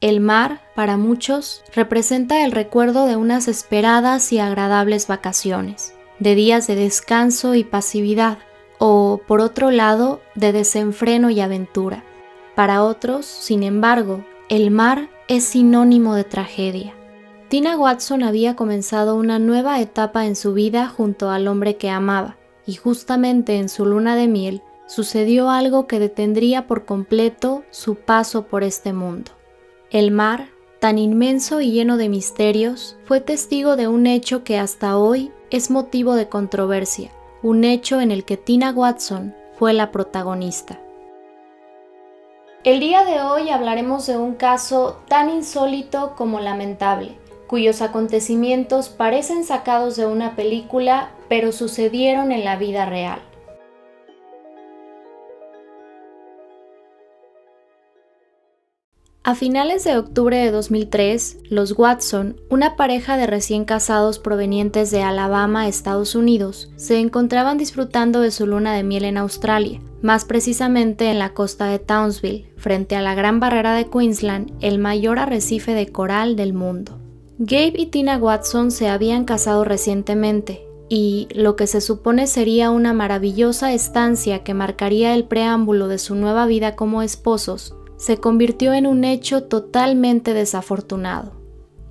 El mar, para muchos, representa el recuerdo de unas esperadas y agradables vacaciones, de días de descanso y pasividad, o, por otro lado, de desenfreno y aventura. Para otros, sin embargo, el mar es sinónimo de tragedia. Tina Watson había comenzado una nueva etapa en su vida junto al hombre que amaba, y justamente en su luna de miel sucedió algo que detendría por completo su paso por este mundo. El mar, tan inmenso y lleno de misterios, fue testigo de un hecho que hasta hoy es motivo de controversia, un hecho en el que Tina Watson fue la protagonista. El día de hoy hablaremos de un caso tan insólito como lamentable, cuyos acontecimientos parecen sacados de una película, pero sucedieron en la vida real. A finales de octubre de 2003, los Watson, una pareja de recién casados provenientes de Alabama, Estados Unidos, se encontraban disfrutando de su luna de miel en Australia, más precisamente en la costa de Townsville, frente a la Gran Barrera de Queensland, el mayor arrecife de coral del mundo. Gabe y Tina Watson se habían casado recientemente, y lo que se supone sería una maravillosa estancia que marcaría el preámbulo de su nueva vida como esposos, se convirtió en un hecho totalmente desafortunado.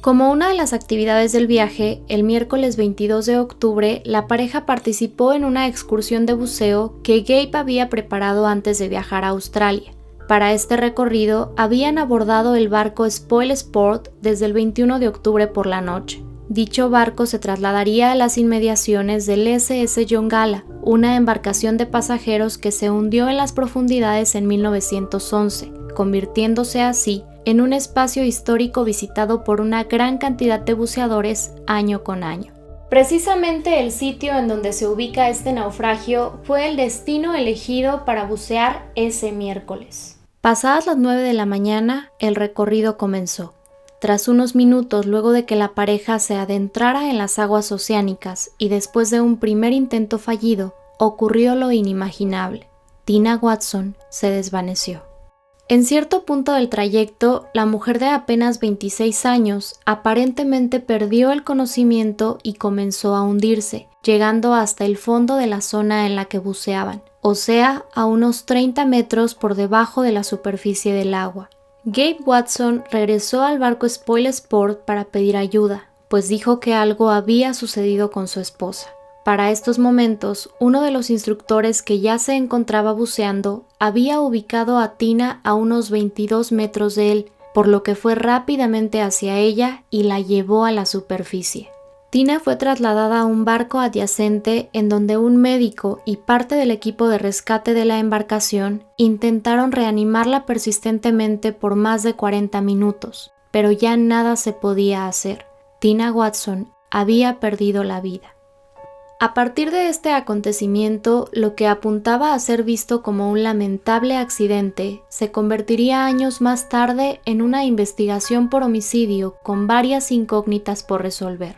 Como una de las actividades del viaje, el miércoles 22 de octubre, la pareja participó en una excursión de buceo que Gabe había preparado antes de viajar a Australia. Para este recorrido, habían abordado el barco Spoil Sport desde el 21 de octubre por la noche. Dicho barco se trasladaría a las inmediaciones del SS John Gala, una embarcación de pasajeros que se hundió en las profundidades en 1911, convirtiéndose así en un espacio histórico visitado por una gran cantidad de buceadores año con año. Precisamente el sitio en donde se ubica este naufragio fue el destino elegido para bucear ese miércoles. Pasadas las 9 de la mañana, el recorrido comenzó. Tras unos minutos luego de que la pareja se adentrara en las aguas oceánicas y después de un primer intento fallido, ocurrió lo inimaginable. Tina Watson se desvaneció. En cierto punto del trayecto, la mujer de apenas 26 años aparentemente perdió el conocimiento y comenzó a hundirse, llegando hasta el fondo de la zona en la que buceaban, o sea, a unos 30 metros por debajo de la superficie del agua. Gabe Watson regresó al barco Spoil Sport para pedir ayuda, pues dijo que algo había sucedido con su esposa. Para estos momentos, uno de los instructores que ya se encontraba buceando había ubicado a Tina a unos 22 metros de él, por lo que fue rápidamente hacia ella y la llevó a la superficie. Tina fue trasladada a un barco adyacente en donde un médico y parte del equipo de rescate de la embarcación intentaron reanimarla persistentemente por más de 40 minutos, pero ya nada se podía hacer. Tina Watson había perdido la vida. A partir de este acontecimiento, lo que apuntaba a ser visto como un lamentable accidente se convertiría años más tarde en una investigación por homicidio con varias incógnitas por resolver.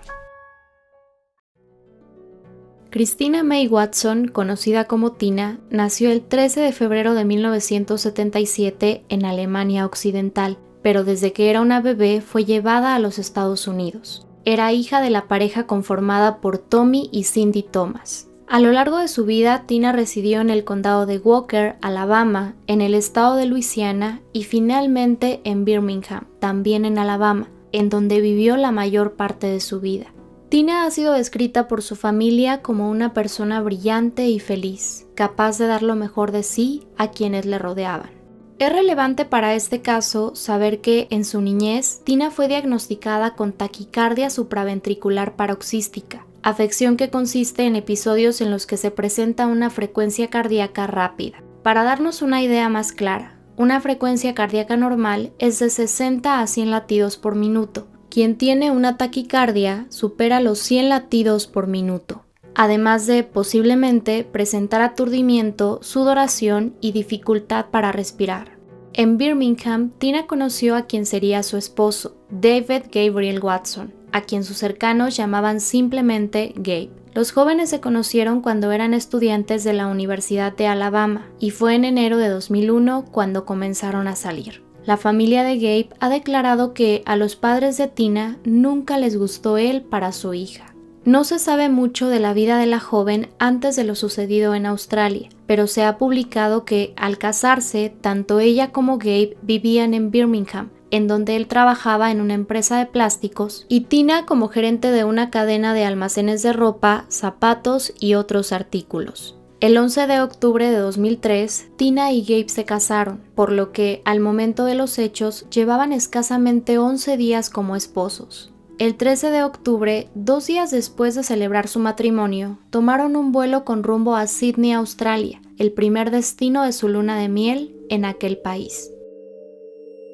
Christina May Watson, conocida como Tina, nació el 13 de febrero de 1977 en Alemania Occidental, pero desde que era una bebé fue llevada a los Estados Unidos. Era hija de la pareja conformada por Tommy y Cindy Thomas. A lo largo de su vida, Tina residió en el condado de Walker, Alabama, en el estado de Luisiana y finalmente en Birmingham, también en Alabama, en donde vivió la mayor parte de su vida. Tina ha sido descrita por su familia como una persona brillante y feliz, capaz de dar lo mejor de sí a quienes le rodeaban. Es relevante para este caso saber que, en su niñez, Tina fue diagnosticada con taquicardia supraventricular paroxística, afección que consiste en episodios en los que se presenta una frecuencia cardíaca rápida. Para darnos una idea más clara, una frecuencia cardíaca normal es de 60 a 100 latidos por minuto. Quien tiene una taquicardia supera los 100 latidos por minuto, además de posiblemente presentar aturdimiento, sudoración y dificultad para respirar. En Birmingham, Tina conoció a quien sería su esposo, David Gabriel Watson, a quien sus cercanos llamaban simplemente Gabe. Los jóvenes se conocieron cuando eran estudiantes de la Universidad de Alabama y fue en enero de 2001 cuando comenzaron a salir. La familia de Gabe ha declarado que a los padres de Tina nunca les gustó él para su hija. No se sabe mucho de la vida de la joven antes de lo sucedido en Australia, pero se ha publicado que al casarse, tanto ella como Gabe vivían en Birmingham, en donde él trabajaba en una empresa de plásticos, y Tina como gerente de una cadena de almacenes de ropa, zapatos y otros artículos. El 11 de octubre de 2003, Tina y Gabe se casaron, por lo que al momento de los hechos llevaban escasamente 11 días como esposos. El 13 de octubre, 2 días después de celebrar su matrimonio, tomaron un vuelo con rumbo a Sydney, Australia, el primer destino de su luna de miel en aquel país.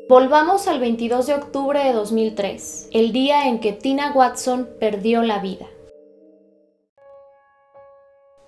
Volvamos al 22 de octubre de 2003, el día en que Tina Watson perdió la vida.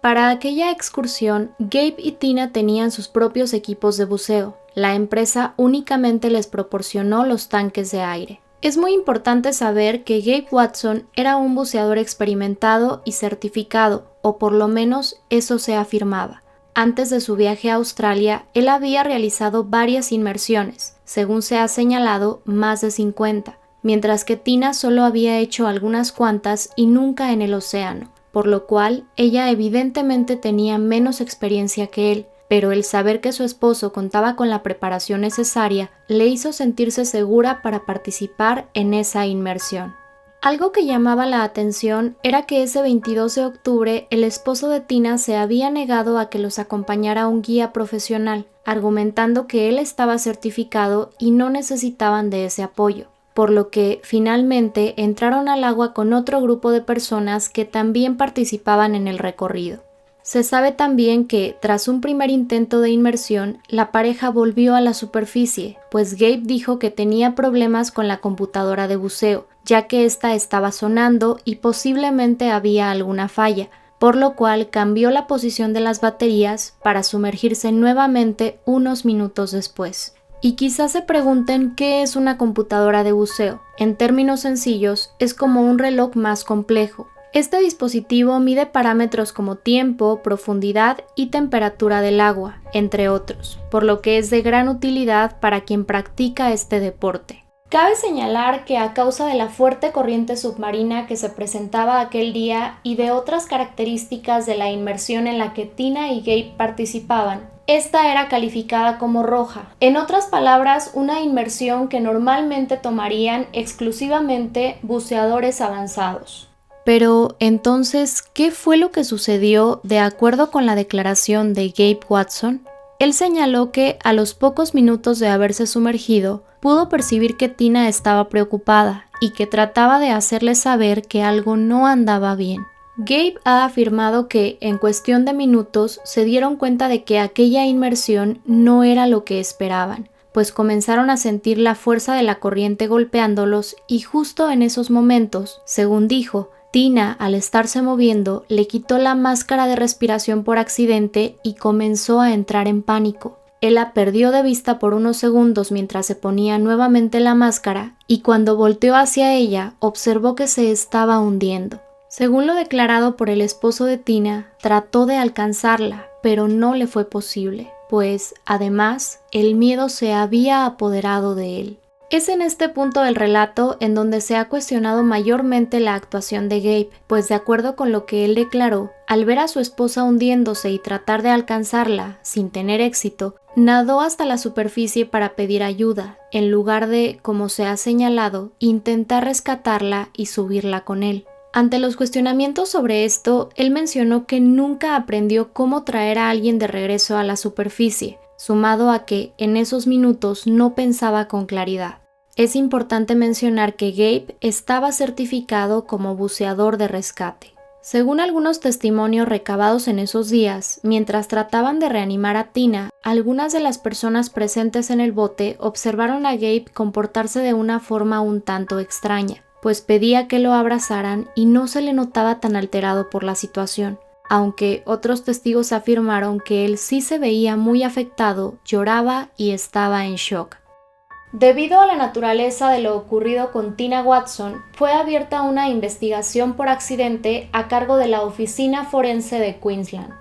Para aquella excursión, Gabe y Tina tenían sus propios equipos de buceo. La empresa únicamente les proporcionó los tanques de aire. Es muy importante saber que Gabe Watson era un buceador experimentado y certificado, o por lo menos eso se afirmaba. Antes de su viaje a Australia, él había realizado varias inmersiones, según se ha señalado, más de 50, mientras que Tina solo había hecho algunas cuantas y nunca en el océano, por lo cual ella evidentemente tenía menos experiencia que él. Pero el saber que su esposo contaba con la preparación necesaria le hizo sentirse segura para participar en esa inmersión. Algo que llamaba la atención era que ese 22 de octubre el esposo de Tina se había negado a que los acompañara un guía profesional, argumentando que él estaba certificado y no necesitaban de ese apoyo, por lo que finalmente entraron al agua con otro grupo de personas que también participaban en el recorrido. Se sabe también que, tras un primer intento de inmersión, la pareja volvió a la superficie, pues Gabe dijo que tenía problemas con la computadora de buceo, ya que ésta estaba sonando y posiblemente había alguna falla, por lo cual cambió la posición de las baterías para sumergirse nuevamente unos minutos después. Y quizás se pregunten qué es una computadora de buceo. En términos sencillos, es como un reloj más complejo. Este dispositivo mide parámetros como tiempo, profundidad y temperatura del agua, entre otros, por lo que es de gran utilidad para quien practica este deporte. Cabe señalar que a causa de la fuerte corriente submarina que se presentaba aquel día y de otras características de la inmersión en la que Tina y Gabe participaban, esta era calificada como roja. En otras palabras, una inmersión que normalmente tomarían exclusivamente buceadores avanzados. Pero, entonces, ¿qué fue lo que sucedió de acuerdo con la declaración de Gabe Watson? Él señaló que, a los pocos minutos de haberse sumergido, pudo percibir que Tina estaba preocupada y que trataba de hacerle saber que algo no andaba bien. Gabe ha afirmado que, en cuestión de minutos, se dieron cuenta de que aquella inmersión no era lo que esperaban, pues comenzaron a sentir la fuerza de la corriente golpeándolos y justo en esos momentos, según dijo, Tina, al estarse moviendo, le quitó la máscara de respiración por accidente y comenzó a entrar en pánico. Él la perdió de vista por unos segundos mientras se ponía nuevamente la máscara y cuando volteó hacia ella, observó que se estaba hundiendo. Según lo declarado por el esposo de Tina, trató de alcanzarla, pero no le fue posible, pues, además, el miedo se había apoderado de él. Es en este punto del relato en donde se ha cuestionado mayormente la actuación de Gabe, pues de acuerdo con lo que él declaró, al ver a su esposa hundiéndose y tratar de alcanzarla, sin tener éxito, nadó hasta la superficie para pedir ayuda, en lugar de, como se ha señalado, intentar rescatarla y subirla con él. Ante los cuestionamientos sobre esto, él mencionó que nunca aprendió cómo traer a alguien de regreso a la superficie, sumado a que, en esos minutos, no pensaba con claridad. Es importante mencionar que Gabe estaba certificado como buceador de rescate. Según algunos testimonios recabados en esos días, mientras trataban de reanimar a Tina, algunas de las personas presentes en el bote observaron a Gabe comportarse de una forma un tanto extraña, pues pedía que lo abrazaran y no se le notaba tan alterado por la situación, aunque otros testigos afirmaron que él sí se veía muy afectado, lloraba y estaba en shock. Debido a la naturaleza de lo ocurrido con Tina Watson, fue abierta una investigación por accidente a cargo de la Oficina Forense de Queensland.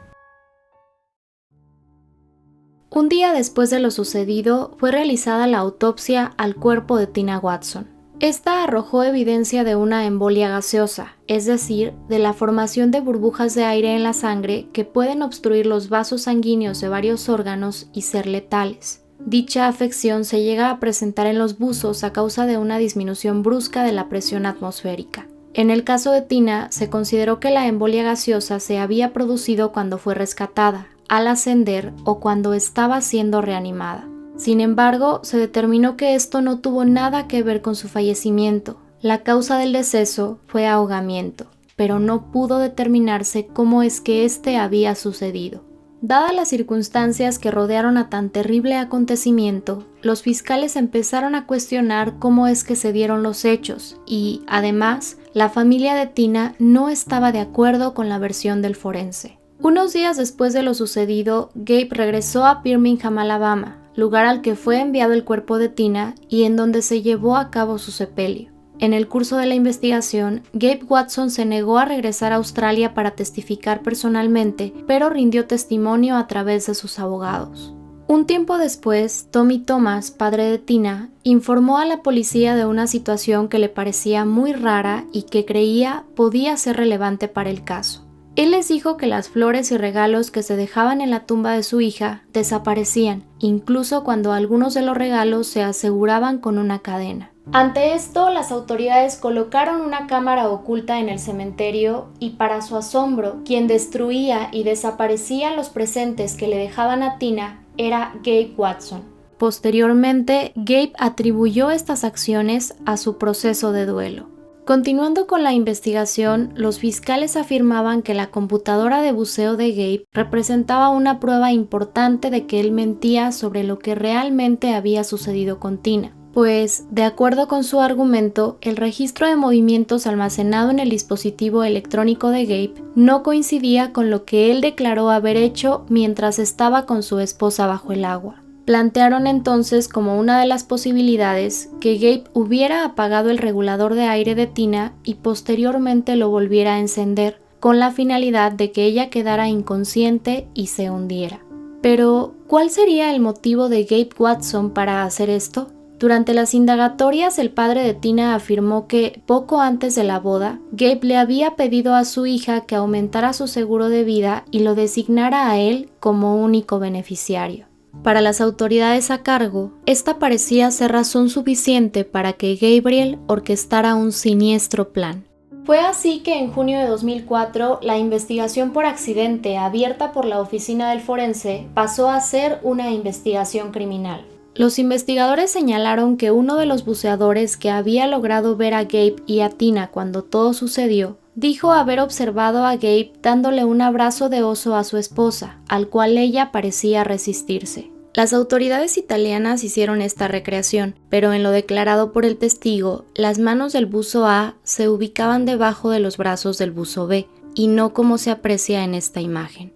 Un día después de lo sucedido, fue realizada la autopsia al cuerpo de Tina Watson. Esta arrojó evidencia de una embolia gaseosa, es decir, de la formación de burbujas de aire en la sangre que pueden obstruir los vasos sanguíneos de varios órganos y ser letales. Dicha afección se llega a presentar en los buzos a causa de una disminución brusca de la presión atmosférica. En el caso de Tina, se consideró que la embolia gaseosa se había producido cuando fue rescatada, al ascender o cuando estaba siendo reanimada. Sin embargo, se determinó que esto no tuvo nada que ver con su fallecimiento. La causa del deceso fue ahogamiento, pero no pudo determinarse cómo es que este había sucedido. Dadas las circunstancias que rodearon a tan terrible acontecimiento, los fiscales empezaron a cuestionar cómo es que se dieron los hechos y, además, la familia de Tina no estaba de acuerdo con la versión del forense. Unos días después de lo sucedido, Gabe regresó a Birmingham, Alabama, lugar al que fue enviado el cuerpo de Tina y en donde se llevó a cabo su sepelio. En el curso de la investigación, Gabe Watson se negó a regresar a Australia para testificar personalmente, pero rindió testimonio a través de sus abogados. Un tiempo después, Tommy Thomas, padre de Tina, informó a la policía de una situación que le parecía muy rara y que creía podía ser relevante para el caso. Él les dijo que las flores y regalos que se dejaban en la tumba de su hija desaparecían, incluso cuando algunos de los regalos se aseguraban con una cadena. Ante esto, las autoridades colocaron una cámara oculta en el cementerio y, para su asombro, quien destruía y desaparecía los presentes que le dejaban a Tina era Gabe Watson. Posteriormente, Gabe atribuyó estas acciones a su proceso de duelo. Continuando con la investigación, los fiscales afirmaban que la computadora de buceo de Gabe representaba una prueba importante de que él mentía sobre lo que realmente había sucedido con Tina, pues, de acuerdo con su argumento, el registro de movimientos almacenado en el dispositivo electrónico de Gabe no coincidía con lo que él declaró haber hecho mientras estaba con su esposa bajo el agua. Plantearon entonces como una de las posibilidades que Gabe hubiera apagado el regulador de aire de Tina y posteriormente lo volviera a encender, con la finalidad de que ella quedara inconsciente y se hundiera. Pero, ¿cuál sería el motivo de Gabe Watson para hacer esto? Durante las indagatorias, el padre de Tina afirmó que, poco antes de la boda, Gabe le había pedido a su hija que aumentara su seguro de vida y lo designara a él como único beneficiario. Para las autoridades a cargo, esta parecía ser razón suficiente para que Gabriel orquestara un siniestro plan. Fue así que en junio de 2004, la investigación por accidente abierta por la oficina del forense pasó a ser una investigación criminal. Los investigadores señalaron que uno de los buceadores que había logrado ver a Gabe y a Tina cuando todo sucedió, dijo haber observado a Gabe dándole un abrazo de oso a su esposa, al cual ella parecía resistirse. Las autoridades italianas hicieron esta recreación, pero en lo declarado por el testigo, las manos del buzo A se ubicaban debajo de los brazos del buzo B, y no como se aprecia en esta imagen.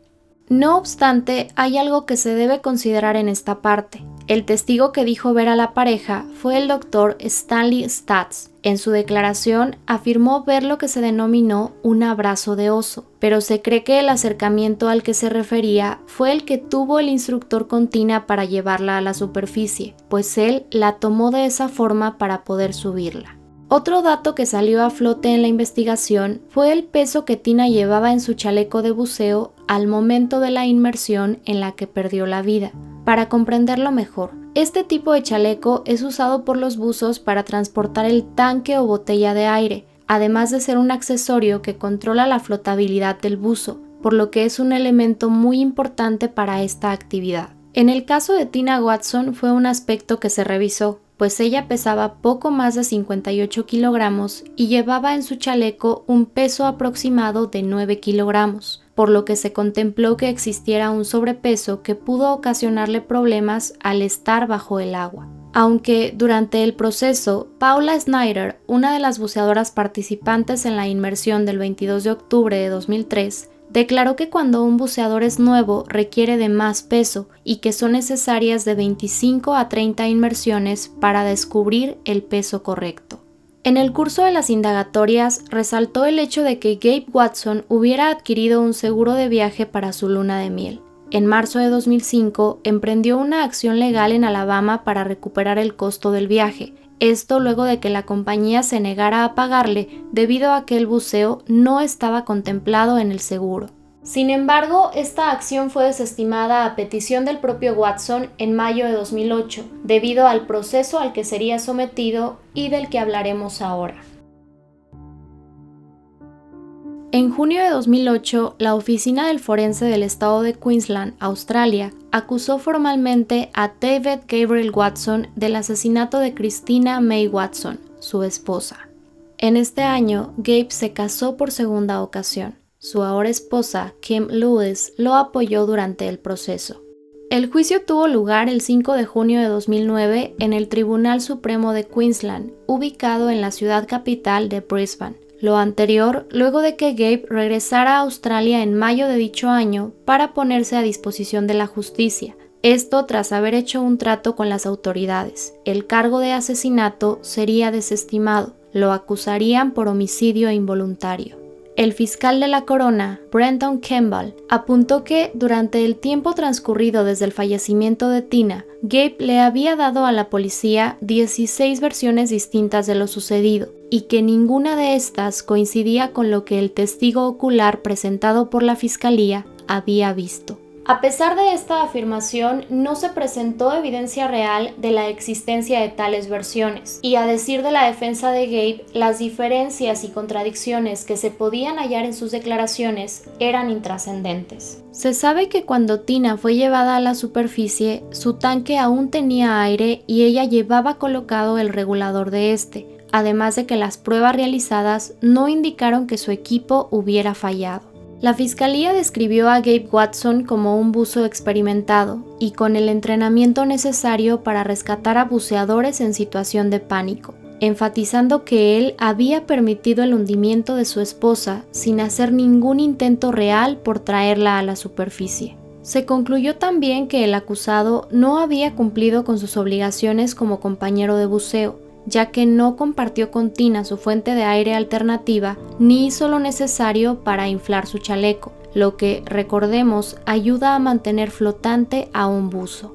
No obstante, hay algo que se debe considerar en esta parte. El testigo que dijo ver a la pareja fue el doctor Stanley Statz. En su declaración afirmó ver lo que se denominó un abrazo de oso, pero se cree que el acercamiento al que se refería fue el que tuvo el instructor con Tina para llevarla a la superficie, pues él la tomó de esa forma para poder subirla. Otro dato que salió a flote en la investigación fue el peso que Tina llevaba en su chaleco de buceo al momento de la inmersión en la que perdió la vida. Para comprenderlo mejor, este tipo de chaleco es usado por los buzos para transportar el tanque o botella de aire, además de ser un accesorio que controla la flotabilidad del buzo, por lo que es un elemento muy importante para esta actividad. En el caso de Tina Watson fue un aspecto que se revisó, pues ella pesaba poco más de 58 kilogramos y llevaba en su chaleco un peso aproximado de 9 kilogramos, por lo que se contempló que existiera un sobrepeso que pudo ocasionarle problemas al estar bajo el agua. Aunque durante el proceso, Paula Snyder, una de las buceadoras participantes en la inmersión del 22 de octubre de 2003, declaró que cuando un buceador es nuevo requiere de más peso y que son necesarias de 25 a 30 inmersiones para descubrir el peso correcto. En el curso de las indagatorias resaltó el hecho de que Gabe Watson hubiera adquirido un seguro de viaje para su luna de miel. En marzo de 2005, emprendió una acción legal en Alabama para recuperar el costo del viaje. Esto luego de que la compañía se negara a pagarle debido a que el buceo no estaba contemplado en el seguro. Sin embargo, esta acción fue desestimada a petición del propio Watson en mayo de 2008, debido al proceso al que sería sometido y del que hablaremos ahora. En junio de 2008, la Oficina del Forense del Estado de Queensland, Australia, acusó formalmente a David Gabriel Watson del asesinato de Christina May Watson, su esposa. En este año, Gabe se casó por segunda ocasión. Su ahora esposa, Kim Lewis, lo apoyó durante el proceso. El juicio tuvo lugar el 5 de junio de 2009 en el Tribunal Supremo de Queensland, ubicado en la ciudad capital de Brisbane. Lo anterior, luego de que Gabe regresara a Australia en mayo de dicho año para ponerse a disposición de la justicia. Esto tras haber hecho un trato con las autoridades. El cargo de asesinato sería desestimado. Lo acusarían por homicidio involuntario. El fiscal de la corona, Brendan Campbell, apuntó que durante el tiempo transcurrido desde el fallecimiento de Tina, Gabe le había dado a la policía 16 versiones distintas de lo sucedido y que ninguna de estas coincidía con lo que el testigo ocular presentado por la fiscalía había visto. A pesar de esta afirmación, no se presentó evidencia real de la existencia de tales versiones, y a decir de la defensa de Gabe, las diferencias y contradicciones que se podían hallar en sus declaraciones eran intrascendentes. Se sabe que cuando Tina fue llevada a la superficie, su tanque aún tenía aire y ella llevaba colocado el regulador de este, además de que las pruebas realizadas no indicaron que su equipo hubiera fallado. La fiscalía describió a Gabe Watson como un buzo experimentado y con el entrenamiento necesario para rescatar a buceadores en situación de pánico, enfatizando que él había permitido el hundimiento de su esposa sin hacer ningún intento real por traerla a la superficie. Se concluyó también que el acusado no había cumplido con sus obligaciones como compañero de buceo, ya que no compartió con Tina su fuente de aire alternativa ni hizo lo necesario para inflar su chaleco, lo que, recordemos, ayuda a mantener flotante a un buzo.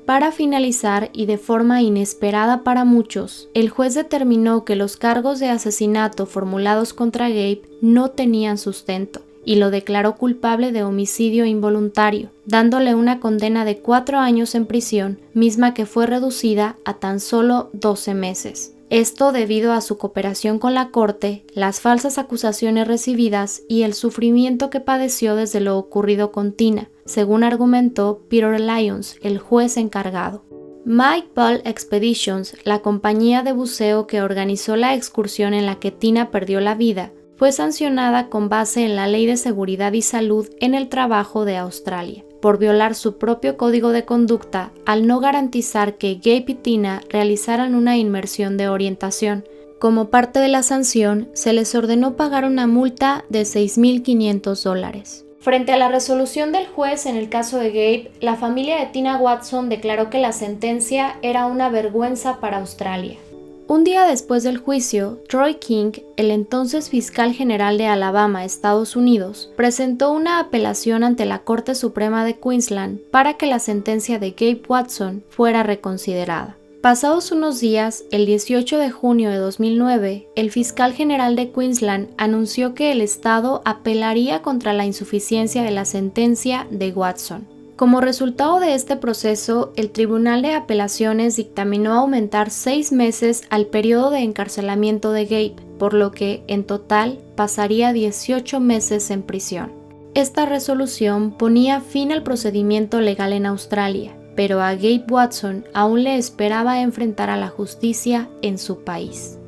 Para finalizar, y de forma inesperada para muchos, el juez determinó que los cargos de asesinato formulados contra Gabe no tenían sustento y lo declaró culpable de homicidio involuntario, dándole una condena de 4 años en prisión, misma que fue reducida a tan solo 12 meses. Esto debido a su cooperación con la corte, las falsas acusaciones recibidas y el sufrimiento que padeció desde lo ocurrido con Tina, según argumentó Peter Lyons, el juez encargado. Mike Ball Expeditions, la compañía de buceo que organizó la excursión en la que Tina perdió la vida, fue sancionada con base en la Ley de Seguridad y Salud en el Trabajo de Australia, por violar su propio código de conducta al no garantizar que Gabe y Tina realizaran una inmersión de orientación. Como parte de la sanción, se les ordenó pagar una multa de $6,500. Frente a la resolución del juez en el caso de Gabe, la familia de Tina Watson declaró que la sentencia era una vergüenza para Australia. Un día después del juicio, Troy King, el entonces fiscal general de Alabama, Estados Unidos, presentó una apelación ante la Corte Suprema de Queensland para que la sentencia de Gabe Watson fuera reconsiderada. Pasados unos días, el 18 de junio de 2009, el fiscal general de Queensland anunció que el Estado apelaría contra la insuficiencia de la sentencia de Watson. Como resultado de este proceso, el Tribunal de Apelaciones dictaminó aumentar 6 meses al periodo de encarcelamiento de Gabe, por lo que, en total, pasaría 18 meses en prisión. Esta resolución ponía fin al procedimiento legal en Australia, pero a Gabe Watson aún le esperaba enfrentar a la justicia en su país.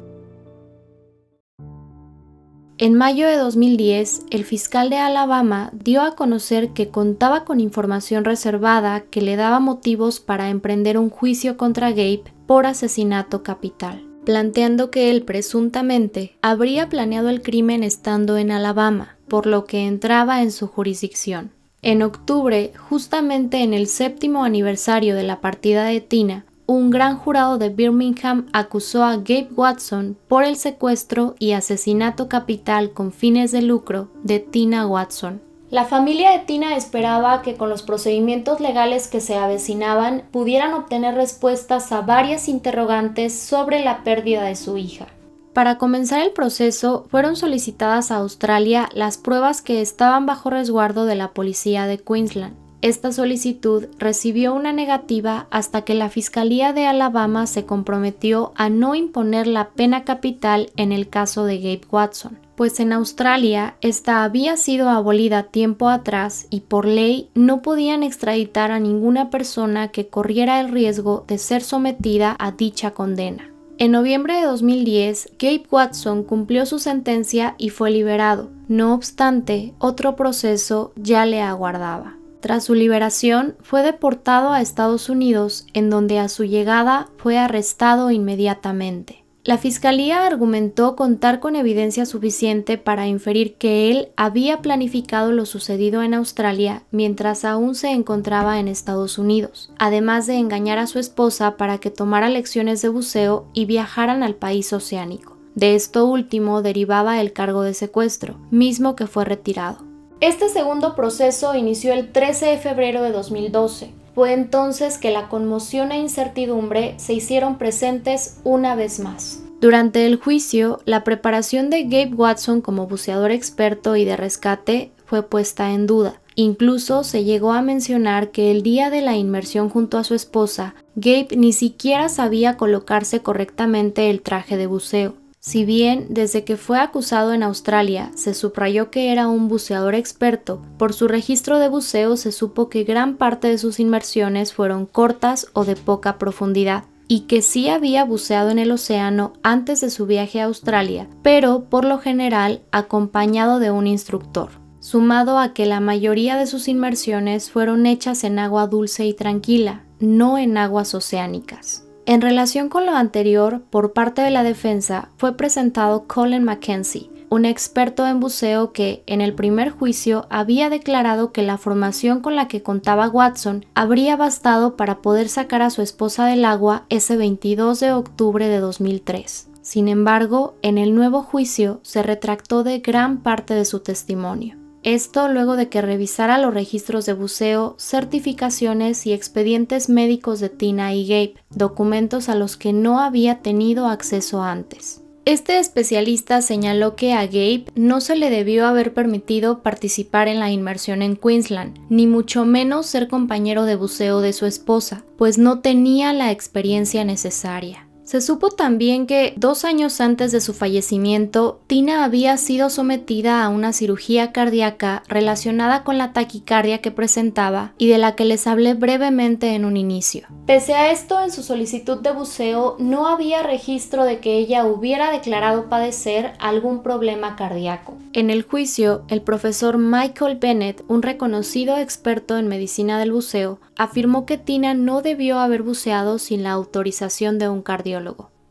En mayo de 2010, el fiscal de Alabama dio a conocer que contaba con información reservada que le daba motivos para emprender un juicio contra Gabe por asesinato capital, planteando que él presuntamente habría planeado el crimen estando en Alabama, por lo que entraba en su jurisdicción. En octubre, justamente en el 7º aniversario de la partida de Tina, un gran jurado de Birmingham acusó a Gabe Watson por el secuestro y asesinato capital con fines de lucro de Tina Watson. La familia de Tina esperaba que con los procedimientos legales que se avecinaban pudieran obtener respuestas a varias interrogantes sobre la pérdida de su hija. Para comenzar el proceso, fueron solicitadas a Australia las pruebas que estaban bajo resguardo de la policía de Queensland. Esta solicitud recibió una negativa hasta que la Fiscalía de Alabama se comprometió a no imponer la pena capital en el caso de Gabe Watson, pues en Australia esta había sido abolida tiempo atrás y por ley no podían extraditar a ninguna persona que corriera el riesgo de ser sometida a dicha condena. En noviembre de 2010, Gabe Watson cumplió su sentencia y fue liberado. No obstante, otro proceso ya le aguardaba. Tras su liberación, fue deportado a Estados Unidos, en donde a su llegada fue arrestado inmediatamente. La fiscalía argumentó contar con evidencia suficiente para inferir que él había planificado lo sucedido en Australia mientras aún se encontraba en Estados Unidos, además de engañar a su esposa para que tomara lecciones de buceo y viajaran al país oceánico. De esto último derivaba el cargo de secuestro, mismo que fue retirado. Este segundo proceso inició el 13 de febrero de 2012. Fue entonces que la conmoción e incertidumbre se hicieron presentes una vez más. Durante el juicio, la preparación de Gabe Watson como buceador experto y de rescate fue puesta en duda. Incluso se llegó a mencionar que el día de la inmersión junto a su esposa, Gabe ni siquiera sabía colocarse correctamente el traje de buceo. Si bien desde que fue acusado en Australia se subrayó que era un buceador experto, por su registro de buceo se supo que gran parte de sus inmersiones fueron cortas o de poca profundidad, y que sí había buceado en el océano antes de su viaje a Australia, pero por lo general acompañado de un instructor, sumado a que la mayoría de sus inmersiones fueron hechas en agua dulce y tranquila, no en aguas oceánicas. En relación con lo anterior, por parte de la defensa, fue presentado Colin McKenzie, un experto en buceo que, en el primer juicio, había declarado que la formación con la que contaba Watson habría bastado para poder sacar a su esposa del agua ese 22 de octubre de 2003. Sin embargo, en el nuevo juicio se retractó de gran parte de su testimonio. Esto luego de que revisara los registros de buceo, certificaciones y expedientes médicos de Tina y Gabe, documentos a los que no había tenido acceso antes. Este especialista señaló que a Gabe no se le debió haber permitido participar en la inmersión en Queensland, ni mucho menos ser compañero de buceo de su esposa, pues no tenía la experiencia necesaria. Se supo también que 2 años antes de su fallecimiento, Tina había sido sometida a una cirugía cardíaca relacionada con la taquicardia que presentaba y de la que les hablé brevemente en un inicio. Pese a esto, en su solicitud de buceo no había registro de que ella hubiera declarado padecer algún problema cardíaco. En el juicio, el profesor Michael Bennett, un reconocido experto en medicina del buceo, afirmó que Tina no debió haber buceado sin la autorización de un cardiólogo.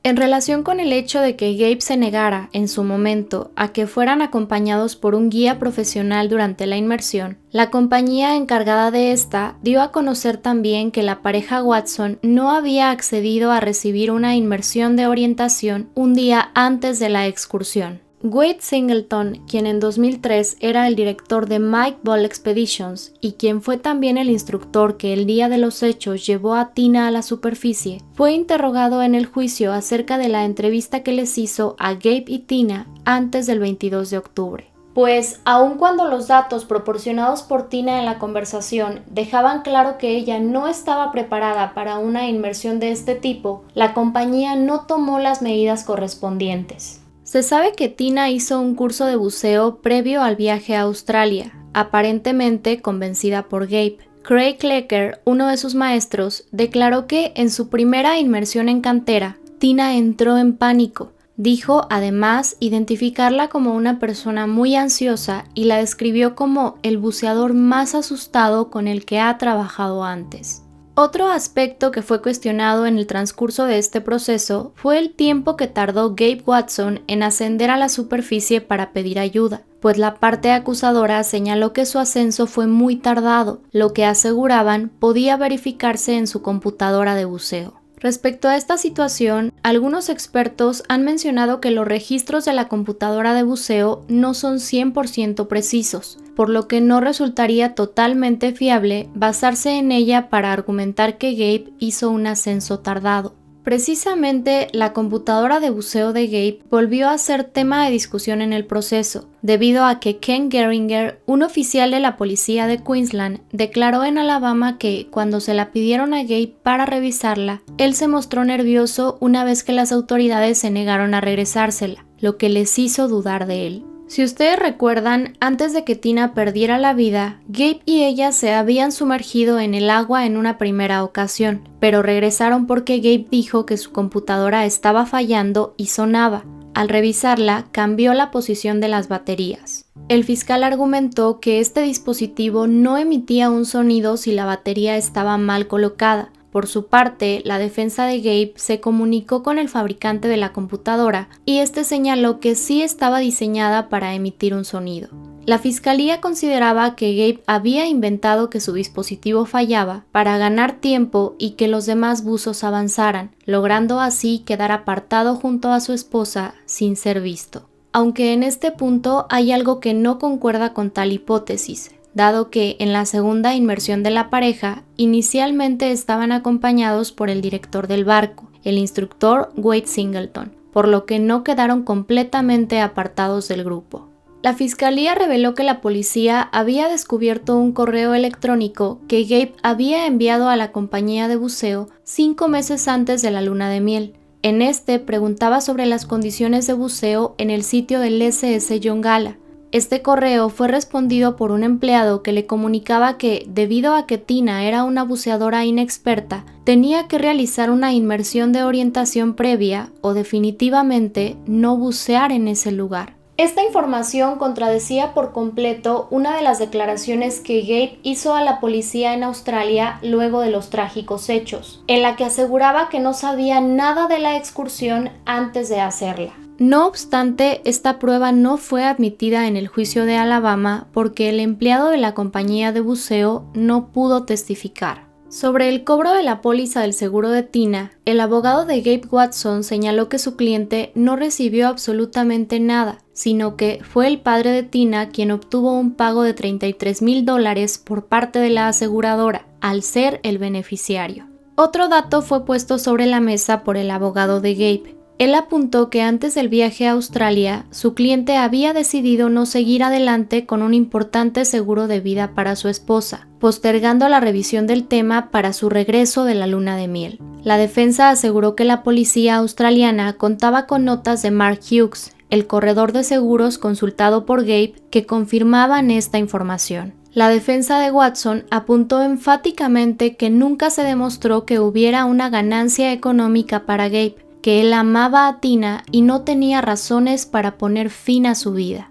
En relación con el hecho de que Gabe se negara, en su momento, a que fueran acompañados por un guía profesional durante la inmersión, la compañía encargada de esta dio a conocer también que la pareja Watson no había accedido a recibir una inmersión de orientación un día antes de la excursión. Wade Singleton, quien en 2003 era el director de Mike Ball Expeditions y quien fue también el instructor que el día de los hechos llevó a Tina a la superficie, fue interrogado en el juicio acerca de la entrevista que les hizo a Gabe y Tina antes del 22 de octubre. Pues, aun cuando los datos proporcionados por Tina en la conversación dejaban claro que ella no estaba preparada para una inmersión de este tipo, la compañía no tomó las medidas correspondientes. Se sabe que Tina hizo un curso de buceo previo al viaje a Australia, aparentemente convencida por Gabe. Craig Lecker, uno de sus maestros, declaró que en su primera inmersión en cantera, Tina entró en pánico. Dijo, además, identificarla como una persona muy ansiosa y la describió como el buceador más asustado con el que ha trabajado antes. Otro aspecto que fue cuestionado en el transcurso de este proceso fue el tiempo que tardó Gabe Watson en ascender a la superficie para pedir ayuda, pues la parte acusadora señaló que su ascenso fue muy tardado, lo que aseguraban podía verificarse en su computadora de buceo. Respecto a esta situación, algunos expertos han mencionado que los registros de la computadora de buceo no son 100% precisos, por lo que no resultaría totalmente fiable basarse en ella para argumentar que Gabe hizo un ascenso tardado. Precisamente, la computadora de buceo de Gabe volvió a ser tema de discusión en el proceso, debido a que Ken Geringer, un oficial de la policía de Queensland, declaró en Alabama que, cuando se la pidieron a Gabe para revisarla, él se mostró nervioso una vez que las autoridades se negaron a regresársela, lo que les hizo dudar de él. Si ustedes recuerdan, antes de que Tina perdiera la vida, Gabe y ella se habían sumergido en el agua en una primera ocasión, pero regresaron porque Gabe dijo que su computadora estaba fallando y sonaba. Al revisarla, cambió la posición de las baterías. El fiscal argumentó que este dispositivo no emitía un sonido si la batería estaba mal colocada. Por su parte, la defensa de Gabe se comunicó con el fabricante de la computadora y este señaló que sí estaba diseñada para emitir un sonido. La fiscalía consideraba que Gabe había inventado que su dispositivo fallaba para ganar tiempo y que los demás buzos avanzaran, logrando así quedar apartado junto a su esposa sin ser visto. Aunque en este punto hay algo que no concuerda con tal hipótesis, dado que en la segunda inmersión de la pareja inicialmente estaban acompañados por el director del barco, el instructor Wade Singleton, por lo que no quedaron completamente apartados del grupo. La fiscalía reveló que la policía había descubierto un correo electrónico que Gabe había enviado a la compañía de buceo 5 meses antes de la luna de miel. En este preguntaba sobre las condiciones de buceo en el sitio del SS John Gala. Este correo fue respondido por un empleado que le comunicaba que, debido a que Tina era una buceadora inexperta, tenía que realizar una inmersión de orientación previa o definitivamente no bucear en ese lugar. Esta información contradecía por completo una de las declaraciones que Gabe hizo a la policía en Australia luego de los trágicos hechos, en la que aseguraba que no sabía nada de la excursión antes de hacerla. No obstante, esta prueba no fue admitida en el juicio de Alabama porque el empleado de la compañía de buceo no pudo testificar. Sobre el cobro de la póliza del seguro de Tina, el abogado de Gabe Watson señaló que su cliente no recibió absolutamente nada, sino que fue el padre de Tina quien obtuvo un pago de $33,000 por parte de la aseguradora, al ser el beneficiario. Otro dato fue puesto sobre la mesa por el abogado de Gabe. Él apuntó que antes del viaje a Australia, su cliente había decidido no seguir adelante con un importante seguro de vida para su esposa, postergando la revisión del tema para su regreso de la luna de miel. La defensa aseguró que la policía australiana contaba con notas de Mark Hughes, el corredor de seguros consultado por Gabe, que confirmaban esta información. La defensa de Watson apuntó enfáticamente que nunca se demostró que hubiera una ganancia económica para Gabe, que él amaba a Tina y no tenía razones para poner fin a su vida.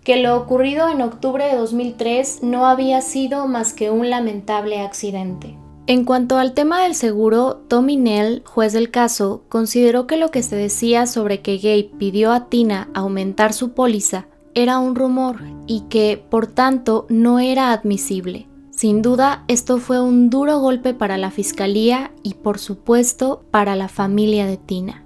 Que lo ocurrido en octubre de 2003 no había sido más que un lamentable accidente. En cuanto al tema del seguro, Tommy Nell, juez del caso, consideró que lo que se decía sobre que Gabe pidió a Tina aumentar su póliza era un rumor y que, por tanto, no era admisible. Sin duda, esto fue un duro golpe para la fiscalía y, por supuesto, para la familia de Tina.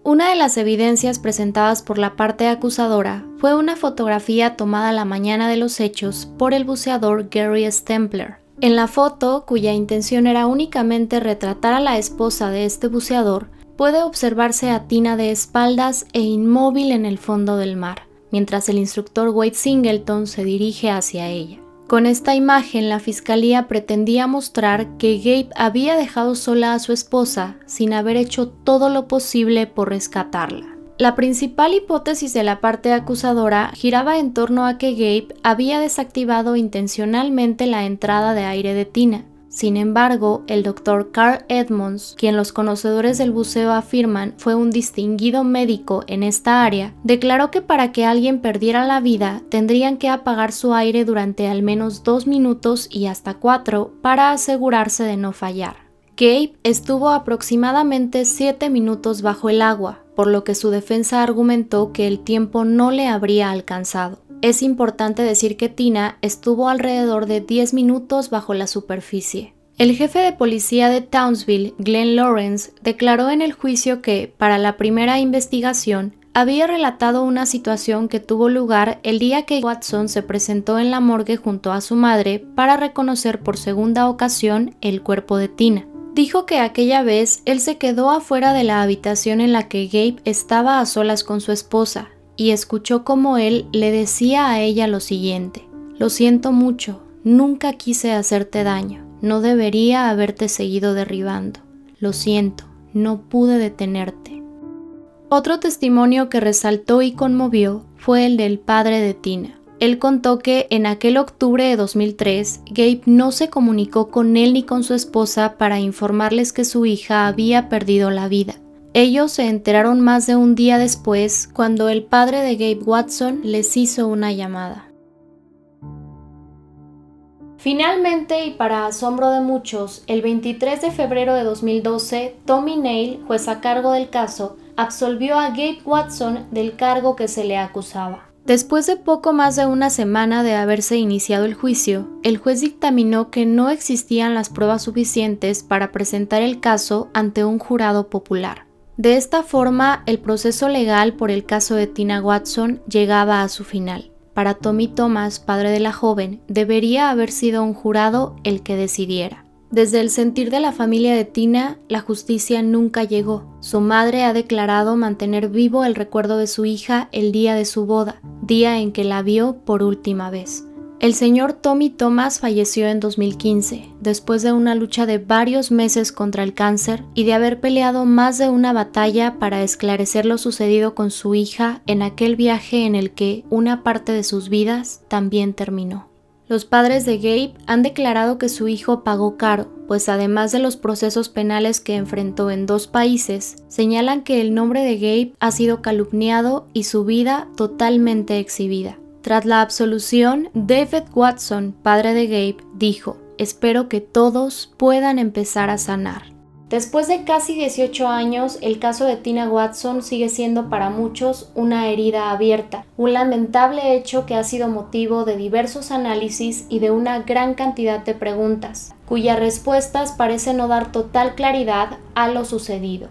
Una de las evidencias presentadas por la parte acusadora fue una fotografía tomada la mañana de los hechos por el buceador Gary Stempler. En la foto, cuya intención era únicamente retratar a la esposa de este buceador, puede observarse a Tina de espaldas e inmóvil en el fondo del mar, mientras el instructor Wade Singleton se dirige hacia ella. Con esta imagen, la fiscalía pretendía mostrar que Gabe había dejado sola a su esposa sin haber hecho todo lo posible por rescatarla. La principal hipótesis de la parte acusadora giraba en torno a que Gabe había desactivado intencionalmente la entrada de aire de Tina. Sin embargo, el Dr. Carl Edmonds, quien los conocedores del buceo afirman fue un distinguido médico en esta área, declaró que para que alguien perdiera la vida tendrían que apagar su aire durante al menos 2 minutos y hasta 4 para asegurarse de no fallar. Gabe estuvo aproximadamente 7 minutos bajo el agua, por lo que su defensa argumentó que el tiempo no le habría alcanzado. Es importante decir que Tina estuvo alrededor de 10 minutos bajo la superficie. El jefe de policía de Townsville, Glenn Lawrence, declaró en el juicio que, para la primera investigación, había relatado una situación que tuvo lugar el día que Watson se presentó en la morgue junto a su madre para reconocer por segunda ocasión el cuerpo de Tina. Dijo que aquella vez él se quedó afuera de la habitación en la que Gabe estaba a solas con su esposa y escuchó cómo él le decía a ella lo siguiente: «Lo siento mucho, nunca quise hacerte daño. No debería haberte seguido derribando. Lo siento, no pude detenerte». Otro testimonio que resaltó y conmovió fue el del padre de Tina. Él contó que en aquel octubre de 2003, Gabe no se comunicó con él ni con su esposa para informarles que su hija había perdido la vida. Ellos se enteraron más de un día después, cuando el padre de Gabe Watson les hizo una llamada. Finalmente, y para asombro de muchos, el 23 de febrero de 2012, Tommy Neil, juez a cargo del caso, absolvió a Gabe Watson del cargo que se le acusaba. Después de poco más de una semana de haberse iniciado el juicio, el juez dictaminó que no existían las pruebas suficientes para presentar el caso ante un jurado popular. De esta forma, el proceso legal por el caso de Tina Watson llegaba a su final. Para Tommy Thomas, padre de la joven, debería haber sido un jurado el que decidiera. Desde el sentir de la familia de Tina, la justicia nunca llegó. Su madre ha declarado mantener vivo el recuerdo de su hija el día de su boda, día en que la vio por última vez. El señor Tommy Thomas falleció en 2015, después de una lucha de varios meses contra el cáncer y de haber peleado más de una batalla para esclarecer lo sucedido con su hija en aquel viaje en el que una parte de sus vidas también terminó. Los padres de Gabe han declarado que su hijo pagó caro, pues además de los procesos penales que enfrentó en 2 países, señalan que el nombre de Gabe ha sido calumniado y su vida totalmente exhibida. Tras la absolución, David Watson, padre de Gabe, dijo: «Espero que todos puedan empezar a sanar». Después de casi 18 años, el caso de Tina Watson sigue siendo para muchos una herida abierta, un lamentable hecho que ha sido motivo de diversos análisis y de una gran cantidad de preguntas, cuyas respuestas parecen no dar total claridad a lo sucedido.